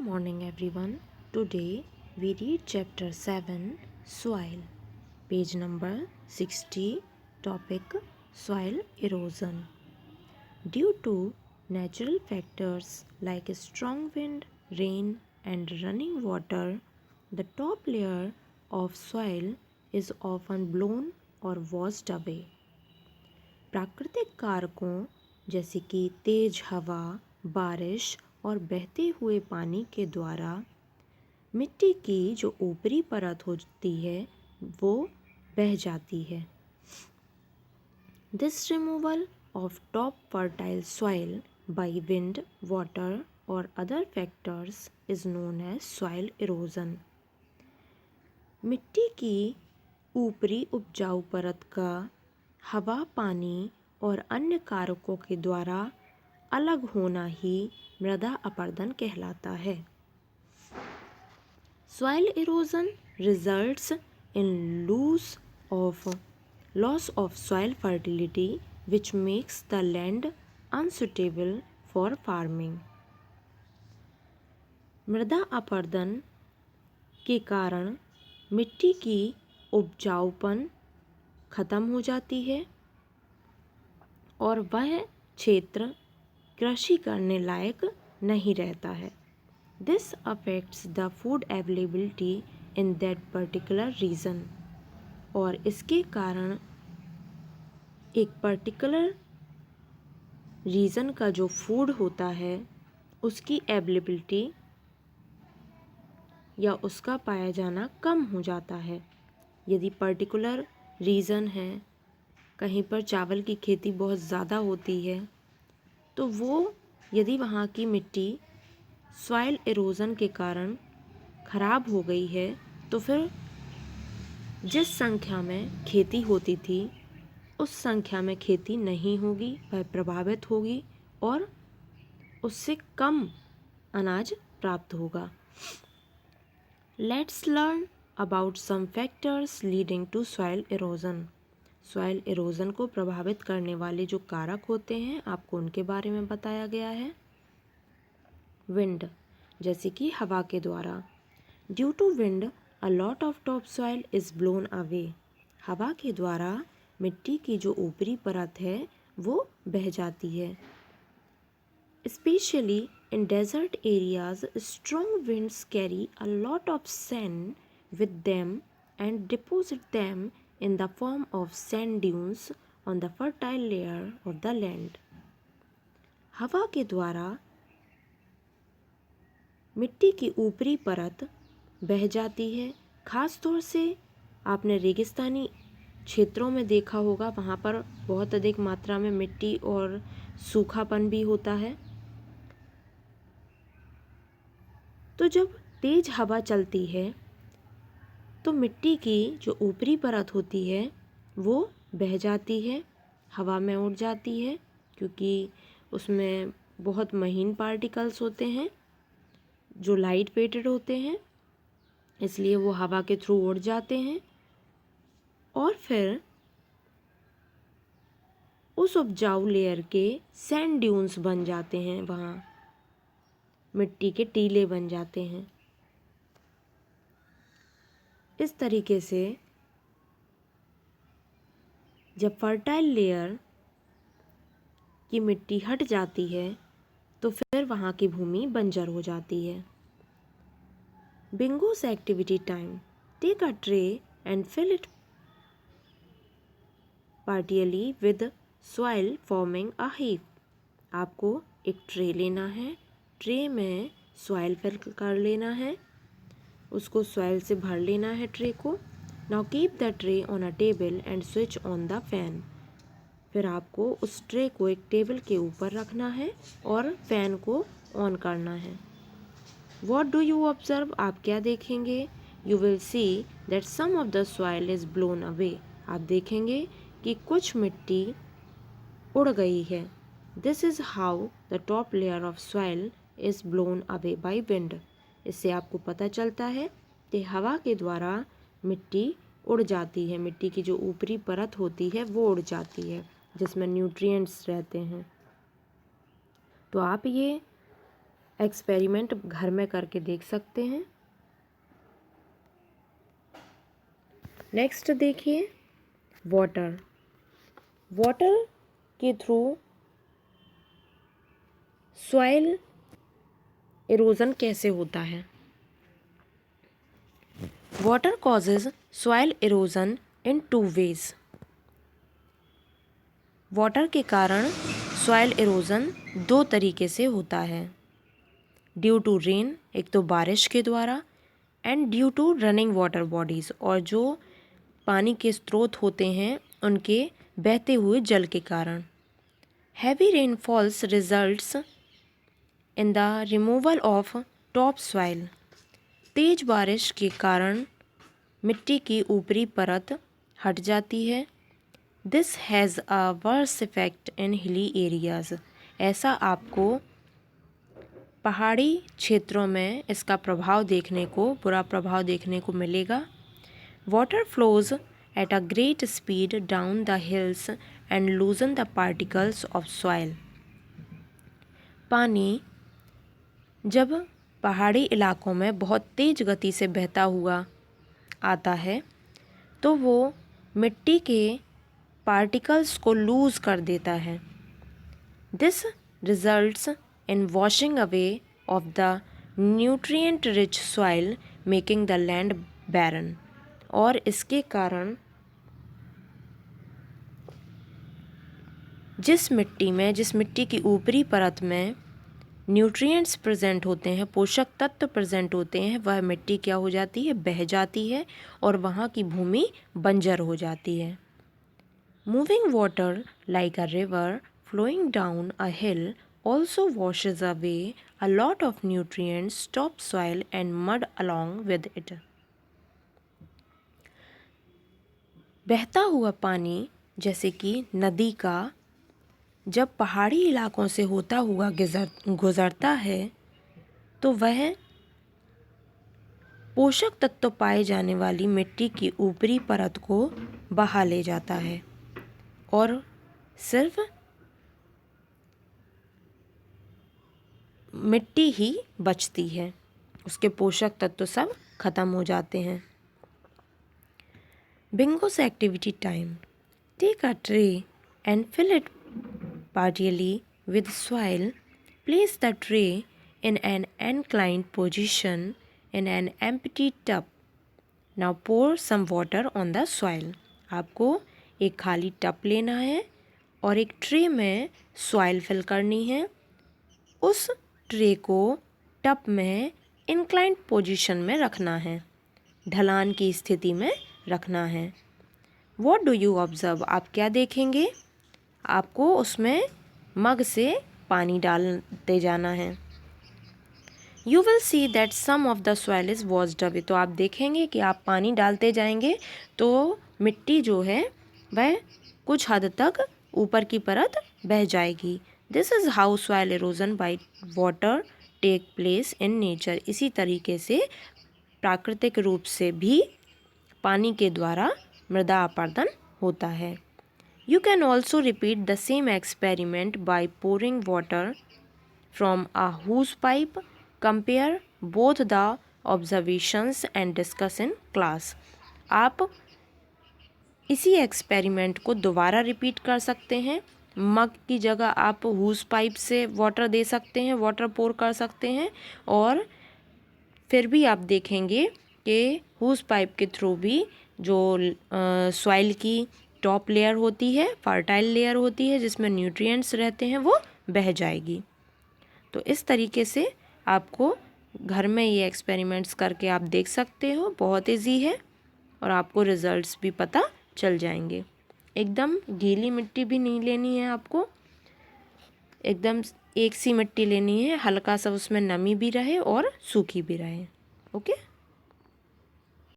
morning, everyone. Today we read chapter 7 Soil, page number 60, topic Soil erosion. Due to natural factors like strong wind, rain, and running water, the top layer of soil is often blown or washed away. प्राकृतिक कारकों जैसे कि तेज हवा, बारिश और बहते हुए पानी के द्वारा मिट्टी की जो ऊपरी परत होती है वो बह जाती है। This removal of top fertile soil by wind, water और other factors is known as soil erosion. मिट्टी की ऊपरी उपजाऊ परत का हवा, पानी और अन्य कारकों के द्वारा अलग होना ही मृदा अपरदन कहलाता है। Soil erosion results in loss of soil fertility, which makes the land unsuitable for farming. मृदा अपरदन के कारण मिट्टी की उपजाऊपन खत्म हो जाती है और वह क्षेत्र कृषि करने लायक नहीं रहता है। This affects the food availability in that particular region. और इसके कारण एक पर्टिकुलर रीजन का जो फूड होता है उसकी अवेलेबिलिटी या उसका पाया जाना कम हो जाता है। यदि पर्टिकुलर रीजन है, कहीं पर चावल की खेती बहुत ज़्यादा होती है, तो वो यदि वहाँ की मिट्टी सॉइल इरोजन के कारण खराब हो गई है तो फिर जिस संख्या में खेती होती थी उस संख्या में खेती नहीं होगी, वह प्रभावित होगी और उससे कम अनाज प्राप्त होगा। Let's learn about some factors leading to soil erosion. Soil erosion को प्रभावित करने वाले जो कारक होते हैं आपको उनके बारे में बताया गया है। विंड, जैसे कि हवा के द्वारा। Due to wind a lot of top soil is blown away. हवा के द्वारा मिट्टी की जो ऊपरी परत है वो बह जाती है। Especially in desert areas strong winds carry a lot of sand with them and deposit them in the form of sand dunes on the fertile layer of the land. हवा के द्वारा मिट्टी की ऊपरी परत बह जाती है। ख़ास तौर से आपने रेगिस्तानी क्षेत्रों में देखा होगा, वहाँ पर बहुत अधिक मात्रा में मिट्टी और सूखापन भी होता है। तो जब तेज हवा चलती है तो मिट्टी की जो ऊपरी परत होती है वो बह जाती है, हवा में उड़ जाती है, क्योंकि उसमें बहुत महीन पार्टिकल्स होते हैं जो लाइट वेटेड होते हैं, इसलिए वो हवा के थ्रू उड़ जाते हैं और फिर उस उपजाऊ लेयर के सैंड ड्यून्स बन जाते हैं, वहाँ मिट्टी के टीले बन जाते हैं। इस तरीके से जब फर्टाइल लेयर की मिट्टी हट जाती है तो फिर वहाँ की भूमि बंजर हो जाती है। Bingo's activity time. Take a tray and fill it partially with soil forming a heap. आपको एक ट्रे लेना है, ट्रे में सॉइल फिल कर लेना है, उसको सॉइल से भर लेना है ट्रे को। Now keep the tray on a table and switch on the fan. फिर आपको उस ट्रे को एक टेबल के ऊपर रखना है और फैन को ऑन करना है। What do you observe? आप क्या देखेंगे? You will see that some of the soil is blown away. आप देखेंगे कि कुछ मिट्टी उड़ गई है। This is how the top layer of soil is blown away by wind. इससे आपको पता चलता है कि हवा के द्वारा मिट्टी उड़ जाती है, मिट्टी की जो ऊपरी परत होती है वो उड़ जाती है जिसमें न्यूट्रिएंट्स रहते हैं। तो आप ये एक्सपेरिमेंट घर में करके देख सकते हैं। नेक्स्ट देखिए वाटर। वाटर के थ्रू सॉइल इरोजन कैसे होता है। वाटर कॉजेज सॉइल इरोजन इन 2 वेज। वाटर के कारण सॉइल इरोजन 2 तरीके से होता है। ड्यू टू रेन, एक तो बारिश के द्वारा, and due to running water bodies, और जो पानी के स्रोत होते हैं उनके बहते हुए जल के कारण। Heavy rainfalls results in the removal of top soil. तेज बारिश के कारण मिट्टी की ऊपरी परत हट जाती है। This has a worse effect in hilly areas. ऐसा आपको पहाड़ी क्षेत्रों में इसका बुरा प्रभाव देखने को मिलेगा। Water flows at a great speed down the hills and लूजन the particles of soil. पानी जब पहाड़ी इलाकों में बहुत तेज गति से बहता हुआ आता है तो वो मिट्टी के पार्टिकल्स को लूज कर देता है। This results in washing away of the nutrient rich soil making the land barren। और इसके कारण जिस मिट्टी की ऊपरी परत में न्यूट्रिएंट्स प्रेजेंट होते हैं, पोषक तत्व प्रेजेंट होते हैं, वह मिट्टी क्या हो जाती है, बह जाती है और वहाँ की भूमि बंजर हो जाती है। Moving water like a river flowing down a hill also washes away a lot of nutrients, topsoil and mud along with it। बहता हुआ पानी जैसे कि नदी का जब पहाड़ी इलाकों से होता हुआ गुजरता है तो वह पोषक तत्व पाए जाने वाली मिट्टी की ऊपरी परत को बहा ले जाता है और सिर्फ मिट्टी ही बचती है, उसके पोषक तत्व सब खत्म हो जाते हैं। Bingo's activity time. Take a tray and fill it partially with soil. Place the tray in an inclined position in an empty tub. Now pour some water on the soil. आपको एक खाली टब लेना है और एक tray में soil fill करनी है। उस ट्रे को टब में इंक्लाइंड पोजीशन में रखना है, ढलान की स्थिति में रखना है। What do you observe? आप क्या देखेंगे? आपको उसमें मग से पानी डालते जाना है। You will see that some of the soil is washed away. तो आप देखेंगे कि आप पानी डालते जाएंगे तो मिट्टी जो है वह कुछ हद तक ऊपर की परत बह जाएगी। This is how soil erosion by water take place in nature. इसी तरीके से प्राकृतिक रूप से भी पानी के द्वारा मृदा अपरदन होता है। You can also repeat the same experiment by pouring water from a hose pipe. Compare both the observations and discuss in class. आप इसी एक्सपेरिमेंट को दोबारा रिपीट कर सकते हैं। मग की जगह आप हुज पाइप से वाटर दे सकते हैं, वाटर पोर कर सकते हैं, और फिर भी आप देखेंगे कि हुज पाइप के थ्रू भी जो सॉइल की टॉप लेयर होती है, फर्टाइल लेयर होती है जिसमें न्यूट्रिएंट्स रहते हैं, वो बह जाएगी। तो इस तरीके से आपको घर में ये एक्सपेरिमेंट्स करके आप देख सकते हो। बहुत ईजी है और आपको रिजल्ट्स भी पता चल जाएंगे। एकदम गीली मिट्टी भी नहीं लेनी है आपको, एकदम एक सी मिट्टी लेनी है, हल्का सा उसमें नमी भी रहे और सूखी भी रहे। ओके।